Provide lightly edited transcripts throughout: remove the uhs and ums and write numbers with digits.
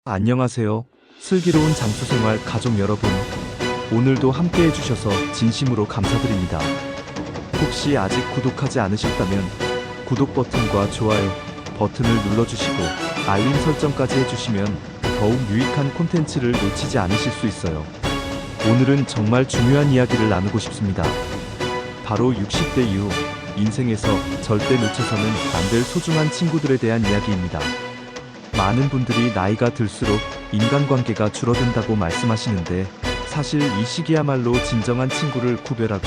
안녕하세요. 슬기로운 장수생활 가족 여러분. 오늘도 함께 해주셔서 진심으로 감사드립니다. 혹시 아직 구독하지 않으셨다면 구독 버튼과 좋아요 버튼을 눌러주시고 알림 설정까지 해주시면 더욱 유익한 콘텐츠를 놓치지 않으실 수 있어요. 오늘은 정말 중요한 이야기를 나누고 싶습니다. 바로 60대 이후 인생에서 절대 놓쳐서는 안 될 소중한 친구들에 대한 이야기입니다. 많은 분들이 나이가 들수록 인간관계가 줄어든다고 말씀하시는데 사실 이 시기야말로 진정한 친구를 구별하고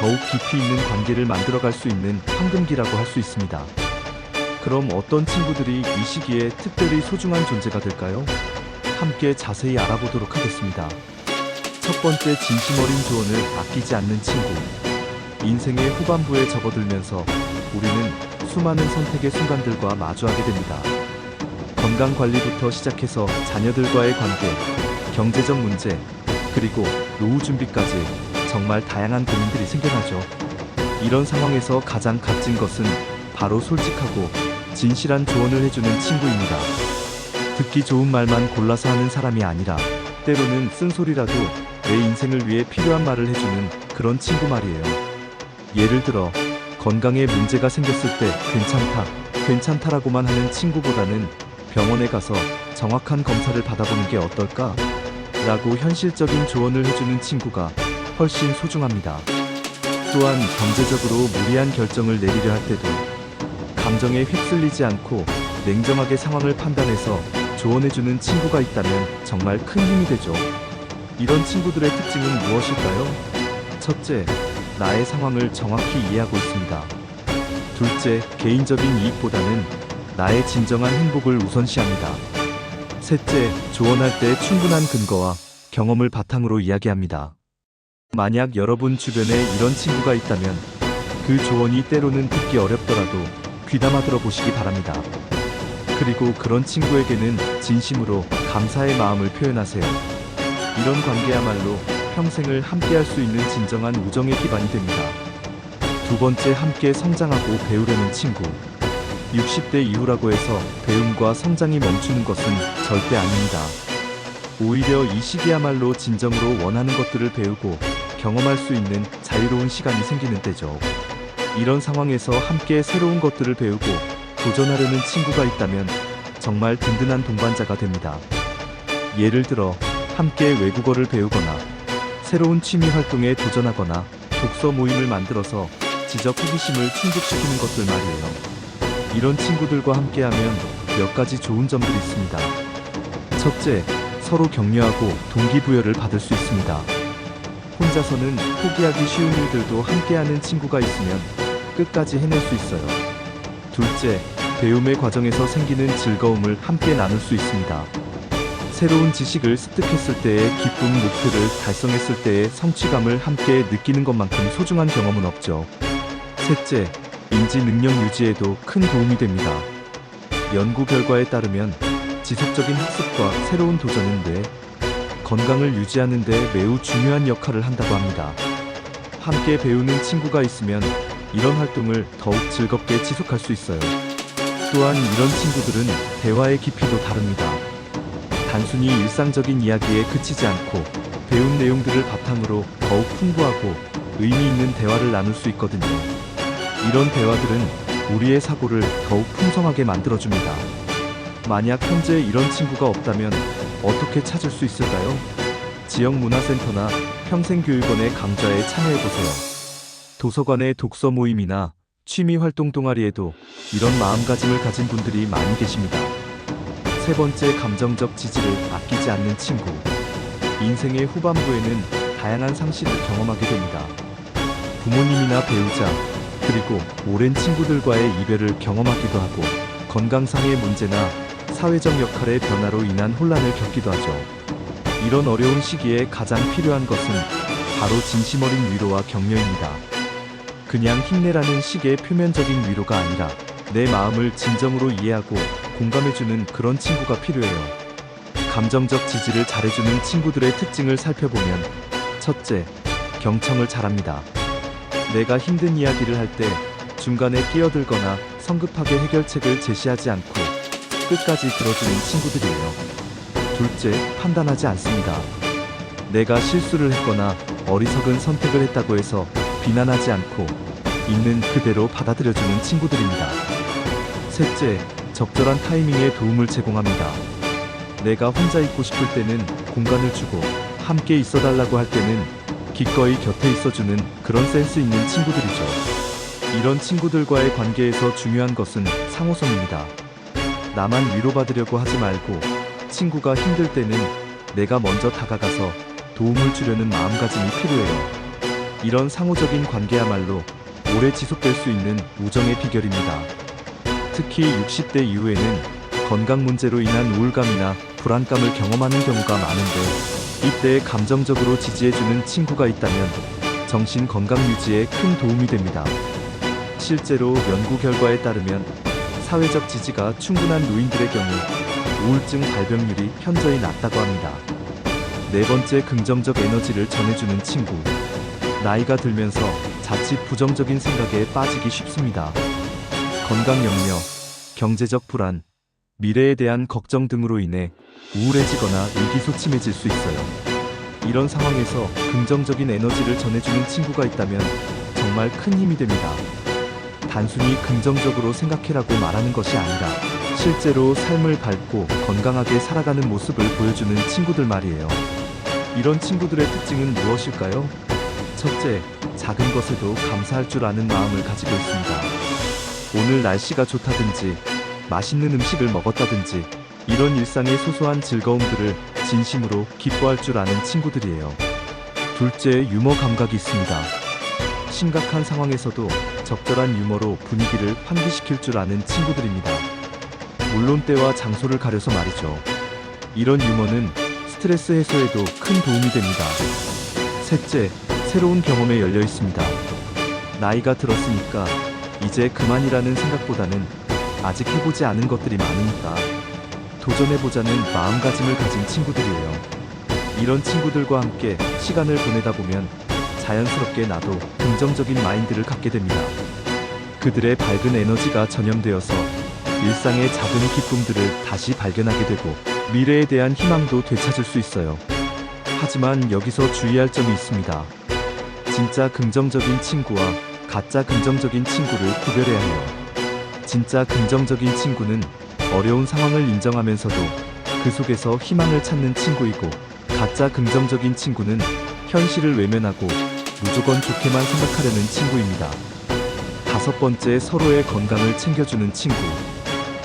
더욱 깊이 있는 관계를 만들어갈 수 있는 황금기라고 할 수 있습니다. 그럼 어떤 친구들이 이 시기에 특별히 소중한 존재가 될까요? 함께 자세히 알아보도록 하겠습니다. 첫 번째, 진심 어린 조언을 아끼지 않는 친구. 인생의 후반부에 접어들면서 우리는 수많은 선택의 순간들과 마주하게 됩니다. 건강관리부터 시작해서 자녀들과의 관계, 경제적 문제, 그리고 노후 준비까지 정말 다양한 고민들이 생겨나죠. 이런 상황에서 가장 값진 것은 바로 솔직하고 진실한 조언을 해주는 친구입니다. 듣기 좋은 말만 골라서 하는 사람이 아니라 때로는 쓴소리라도 내 인생을 위해 필요한 말을 해주는 그런 친구 말이에요. 예를 들어 건강에 문제가 생겼을 때 괜찮다라고만 하는 친구보다는 병원에 가서 정확한 검사를 받아보는 게 어떨까? 라고 현실적인 조언을 해주는 친구가 훨씬 소중합니다. 또한 경제적으로 무리한 결정을 내리려 할 때도 감정에 휩쓸리지 않고 냉정하게 상황을 판단해서 조언해주는 친구가 있다면 정말 큰 힘이 되죠. 이런 친구들의 특징은 무엇일까요? 첫째, 나의 상황을 정확히 이해하고 있습니다. 둘째, 개인적인 이익보다는 나의 진정한 행복을 우선시합니다. 셋째, 조언할 때 충분한 근거와 경험을 바탕으로 이야기합니다. 만약 여러분 주변에 이런 친구가 있다면 그 조언이 때로는 듣기 어렵더라도 귀담아 들어보시기 바랍니다. 그리고 그런 친구에게는 진심으로 감사의 마음을 표현하세요. 이런 관계야말로 평생을 함께할 수 있는 진정한 우정의 기반이 됩니다. 두 번째, 함께 성장하고 배우려는 친구. 60대 이후라고 해서 배움과 성장이 멈추는 것은 절대 아닙니다. 오히려 이 시기야말로 진정으로 원하는 것들을 배우고 경험할 수 있는 자유로운 시간이 생기는 때죠. 이런 상황에서 함께 새로운 것들을 배우고 도전하려는 친구가 있다면 정말 든든한 동반자가 됩니다. 예를 들어 함께 외국어를 배우거나 새로운 취미 활동에 도전하거나 독서 모임을 만들어서 지적 호기심을 충족시키는 것들 말이에요. 이런 친구들과 함께하면 몇 가지 좋은 점들이 있습니다. 첫째, 서로 격려하고 동기부여를 받을 수 있습니다. 혼자서는 포기하기 쉬운 일들도 함께하는 친구가 있으면 끝까지 해낼 수 있어요. 둘째, 배움의 과정에서 생기는 즐거움을 함께 나눌 수 있습니다. 새로운 지식을 습득했을 때의 기쁨, 목표를 달성했을 때의 성취감을 함께 느끼는 것만큼 소중한 경험은 없죠. 셋째, 인지 능력 유지에도 큰 도움이 됩니다. 연구 결과에 따르면 지속적인 학습과 새로운 도전은 뇌, 건강을 유지하는 데 매우 중요한 역할을 한다고 합니다. 함께 배우는 친구가 있으면 이런 활동을 더욱 즐겁게 지속할 수 있어요. 또한 이런 친구들은 대화의 깊이도 다릅니다. 단순히 일상적인 이야기에 그치지 않고 배운 내용들을 바탕으로 더욱 풍부하고 의미 있는 대화를 나눌 수 있거든요. 이런 대화들은 우리의 사고를 더욱 풍성하게 만들어줍니다. 만약 현재 이런 친구가 없다면 어떻게 찾을 수 있을까요? 지역 문화센터나 평생교육원의 강좌에 참여해보세요. 도서관의 독서 모임이나 취미활동 동아리에도 이런 마음가짐을 가진 분들이 많이 계십니다. 세 번째, 감정적 지지를 아끼지 않는 친구. 인생의 후반부에는 다양한 상실을 경험하게 됩니다. 부모님이나 배우자, 그리고 오랜 친구들과의 이별을 경험하기도 하고 건강상의 문제나 사회적 역할의 변화로 인한 혼란을 겪기도 하죠. 이런 어려운 시기에 가장 필요한 것은 바로 진심 어린 위로와 격려입니다. 그냥 힘내라는 식의 표면적인 위로가 아니라 내 마음을 진정으로 이해하고 공감해주는 그런 친구가 필요해요. 감정적 지지를 잘해주는 친구들의 특징을 살펴보면 첫째, 경청을 잘합니다. 내가 힘든 이야기를 할 때 중간에 끼어들거나 성급하게 해결책을 제시하지 않고 끝까지 들어주는 친구들이에요. 둘째, 판단하지 않습니다. 내가 실수를 했거나 어리석은 선택을 했다고 해서 비난하지 않고 있는 그대로 받아들여주는 친구들입니다. 셋째, 적절한 타이밍에 도움을 제공합니다. 내가 혼자 있고 싶을 때는 공간을 주고 함께 있어달라고 할 때는 기꺼이 곁에 있어주는 그런 센스 있는 친구들이죠. 이런 친구들과의 관계에서 중요한 것은 상호성입니다. 나만 위로받으려고 하지 말고 친구가 힘들 때는 내가 먼저 다가가서 도움을 주려는 마음가짐이 필요해요. 이런 상호적인 관계야말로 오래 지속될 수 있는 우정의 비결입니다. 특히 60대 이후에는 건강 문제로 인한 우울감이나 불안감을 경험하는 경우가 많은데 이때 감정적으로 지지해주는 친구가 있다면 정신 건강 유지에 큰 도움이 됩니다. 실제로 연구 결과에 따르면 사회적 지지가 충분한 노인들의 경우 우울증 발병률이 현저히 낮다고 합니다. 네 번째, 긍정적 에너지를 전해주는 친구. 나이가 들면서 자칫 부정적인 생각에 빠지기 쉽습니다. 건강 염려, 경제적 불안, 미래에 대한 걱정 등으로 인해 우울해지거나 의기소침해질 수 있어요. 이런 상황에서 긍정적인 에너지를 전해주는 친구가 있다면 정말 큰 힘이 됩니다. 단순히 긍정적으로 생각해라고 말하는 것이 아니라 실제로 삶을 밝고 건강하게 살아가는 모습을 보여주는 친구들 말이에요. 이런 친구들의 특징은 무엇일까요? 첫째, 작은 것에도 감사할 줄 아는 마음을 가지고 있습니다. 오늘 날씨가 좋다든지 맛있는 음식을 먹었다든지 이런 일상의 소소한 즐거움들을 진심으로 기뻐할 줄 아는 친구들이에요. 둘째, 유머 감각이 있습니다. 심각한 상황에서도 적절한 유머로 분위기를 환기시킬 줄 아는 친구들입니다. 물론 때와 장소를 가려서 말이죠. 이런 유머는 스트레스 해소에도 큰 도움이 됩니다. 셋째, 새로운 경험에 열려 있습니다. 나이가 들었으니까 이제 그만이라는 생각보다는 아직 해보지 않은 것들이 많으니까 도전해보자는 마음가짐을 가진 친구들이에요. 이런 친구들과 함께 시간을 보내다 보면 자연스럽게 나도 긍정적인 마인드를 갖게 됩니다. 그들의 밝은 에너지가 전염되어서 일상의 작은 기쁨들을 다시 발견하게 되고 미래에 대한 희망도 되찾을 수 있어요. 하지만 여기서 주의할 점이 있습니다. 진짜 긍정적인 친구와 가짜 긍정적인 친구를 구별해야 해요. 진짜 긍정적인 친구는 어려운 상황을 인정하면서도 그 속에서 희망을 찾는 친구이고, 가짜 긍정적인 친구는 현실을 외면하고 무조건 좋게만 생각하려는 친구입니다. 다섯 번째, 서로의 건강을 챙겨주는 친구.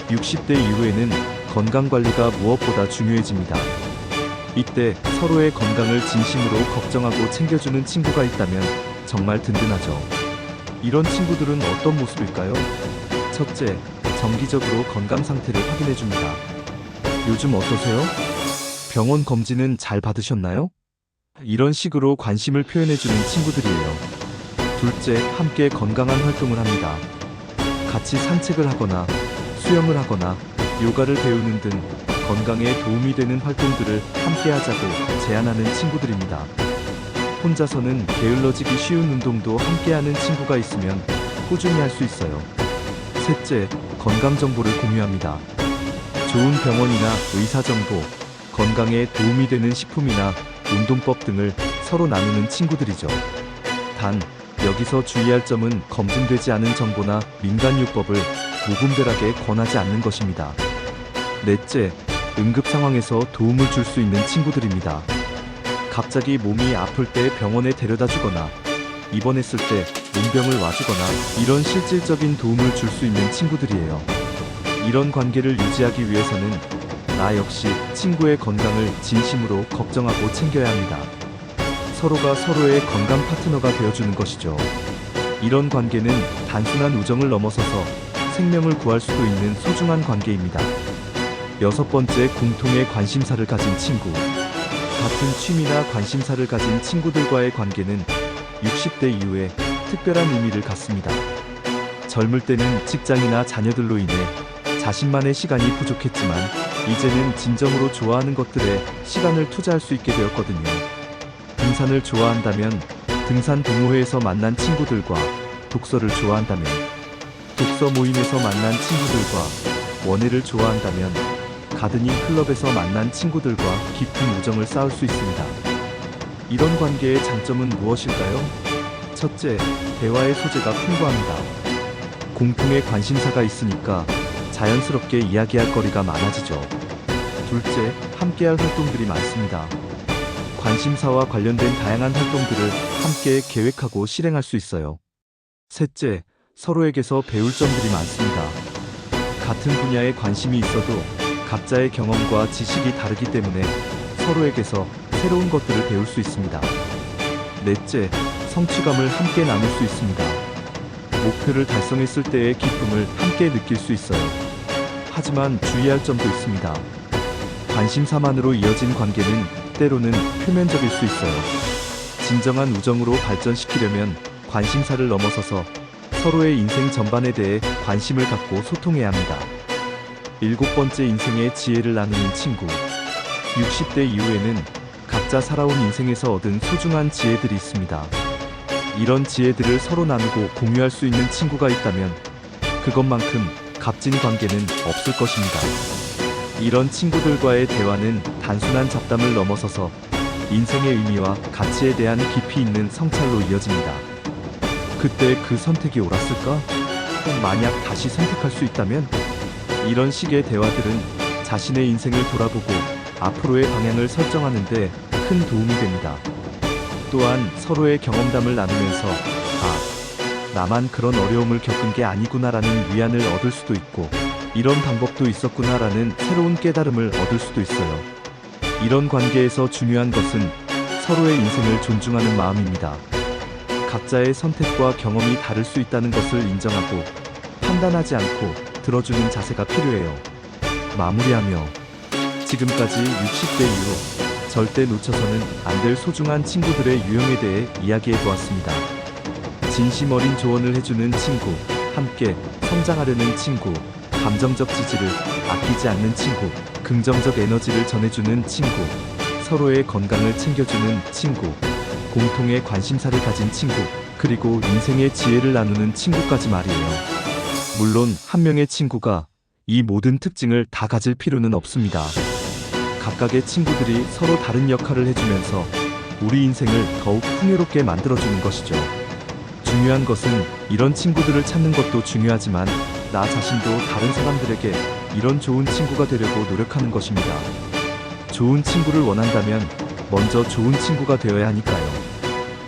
60대 이후에는 건강관리가 무엇보다 중요해집니다. 이때 서로의 건강을 진심으로 걱정하고 챙겨주는 친구가 있다면 정말 든든하죠. 이런 친구들은 어떤 모습일까요? 첫째, 정기적으로 건강 상태를 확인해줍니다. 요즘 어떠세요? 병원 검진은 잘 받으셨나요? 이런 식으로 관심을 표현해주는 친구들이에요. 둘째, 함께 건강한 활동을 합니다. 같이 산책을 하거나 수영을 하거나 요가를 배우는 등 건강에 도움이 되는 활동들을 함께 하자고 제안하는 친구들입니다. 혼자서는 게을러지기 쉬운 운동도 함께하는 친구가 있으면 꾸준히 할 수 있어요. 셋째, 건강 정보를 공유합니다. 좋은 병원이나 의사 정보, 건강에 도움이 되는 식품이나 운동법 등을 서로 나누는 친구들이죠. 단, 여기서 주의할 점은 검증되지 않은 정보나 민간요법을 무분별하게 권하지 않는 것입니다. 넷째, 응급 상황에서 도움을 줄 수 있는 친구들입니다. 갑자기 몸이 아플 때 병원에 데려다 주거나 입원했을 때 문병을 와주거나 이런 실질적인 도움을 줄 수 있는 친구들이에요. 이런 관계를 유지하기 위해서는 나 역시 친구의 건강을 진심으로 걱정하고 챙겨야 합니다. 서로가 서로의 건강 파트너가 되어주는 것이죠. 이런 관계는 단순한 우정을 넘어서서 생명을 구할 수도 있는 소중한 관계입니다. 여섯 번째, 공통의 관심사를 가진 친구. 같은 취미나 관심사를 가진 친구들과의 관계는 60대 이후에 특별한 의미를 갖습니다. 젊을 때는 직장이나 자녀들로 인해 자신만의 시간이 부족했지만 이제는 진정으로 좋아하는 것들에 시간을 투자할 수 있게 되었거든요. 등산을 좋아한다면 등산 동호회에서 만난 친구들과, 독서를 좋아한다면 독서 모임에서 만난 친구들과, 원예를 좋아한다면 가드닝 클럽에서 만난 친구들과 깊은 우정을 쌓을 수 있습니다. 이런 관계의 장점은 무엇일까요? 첫째, 대화의 소재가 풍부합니다. 공통의 관심사가 있으니까 자연스럽게 이야기할 거리가 많아지죠. 둘째, 함께할 활동들이 많습니다. 관심사와 관련된 다양한 활동들을 함께 계획하고 실행할 수 있어요. 셋째, 서로에게서 배울 점들이 많습니다. 같은 분야에 관심이 있어도 각자의 경험과 지식이 다르기 때문에 서로에게서 새로운 것들을 배울 수 있습니다. 넷째, 성취감을 함께 나눌 수 있습니다. 목표를 달성했을 때의 기쁨을 함께 느낄 수 있어요. 하지만 주의할 점도 있습니다. 관심사만으로 이어진 관계는 때로는 표면적일 수 있어요. 진정한 우정으로 발전시키려면 관심사를 넘어서서 서로의 인생 전반에 대해 관심을 갖고 소통해야 합니다. 일곱 번째, 인생의 지혜를 나누는 친구. 60대 이후에는 각자 살아온 인생에서 얻은 소중한 지혜들이 있습니다. 이런 지혜들을 서로 나누고 공유할 수 있는 친구가 있다면 그것만큼 값진 관계는 없을 것입니다. 이런 친구들과의 대화는 단순한 잡담을 넘어서서 인생의 의미와 가치에 대한 깊이 있는 성찰로 이어집니다. 그때 그 선택이 옳았을까? 만약 다시 선택할 수 있다면? 이런 식의 대화들은 자신의 인생을 돌아보고 앞으로의 방향을 설정하는 데 큰 도움이 됩니다. 또한 서로의 경험담을 나누면서 나만 그런 어려움을 겪은 게 아니구나라는 위안을 얻을 수도 있고 이런 방법도 있었구나라는 새로운 깨달음을 얻을 수도 있어요. 이런 관계에서 중요한 것은 서로의 인생을 존중하는 마음입니다. 각자의 선택과 경험이 다를 수 있다는 것을 인정하고 판단하지 않고 들어주는 자세가 필요해요. 마무리하며 지금까지 60대 이후 절대 놓쳐서는 안 될 소중한 친구들의 유형에 대해 이야기해 보았습니다. 진심 어린 조언을 해주는 친구, 함께 성장하려는 친구, 감정적 지지를 아끼지 않는 친구, 긍정적 에너지를 전해주는 친구, 서로의 건강을 챙겨주는 친구, 공통의 관심사를 가진 친구, 그리고 인생의 지혜를 나누는 친구까지 말이에요. 물론 한 명의 친구가 이 모든 특징을 다 가질 필요는 없습니다. 각각의 친구들이 서로 다른 역할을 해주면서 우리 인생을 더욱 풍요롭게 만들어주는 것이죠. 중요한 것은 이런 친구들을 찾는 것도 중요하지만 나 자신도 다른 사람들에게 이런 좋은 친구가 되려고 노력하는 것입니다. 좋은 친구를 원한다면 먼저 좋은 친구가 되어야 하니까요.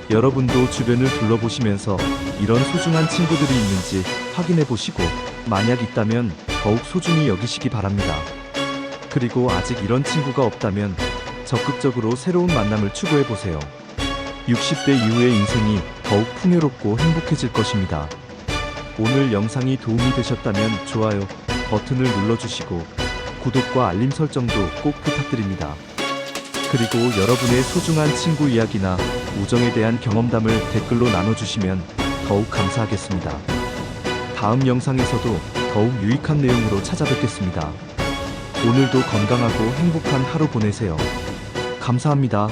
여러분도 주변을 둘러보시면서 이런 소중한 친구들이 있는지 확인해 보시고 만약 있다면 더욱 소중히 여기시기 바랍니다. 그리고 아직 이런 친구가 없다면 적극적으로 새로운 만남을 추구해 보세요. 60대 이후의 인생이 더욱 풍요롭고 행복해질 것입니다. 오늘 영상이 도움이 되셨다면 좋아요 버튼을 눌러주시고 구독과 알림 설정도 꼭 부탁드립니다. 그리고 여러분의 소중한 친구 이야기나 우정에 대한 경험담을 댓글로 나눠주시면 더욱 감사하겠습니다. 다음 영상에서도 더욱 유익한 내용으로 찾아뵙겠습니다. 오늘도 건강하고 행복한 하루 보내세요. 감사합니다.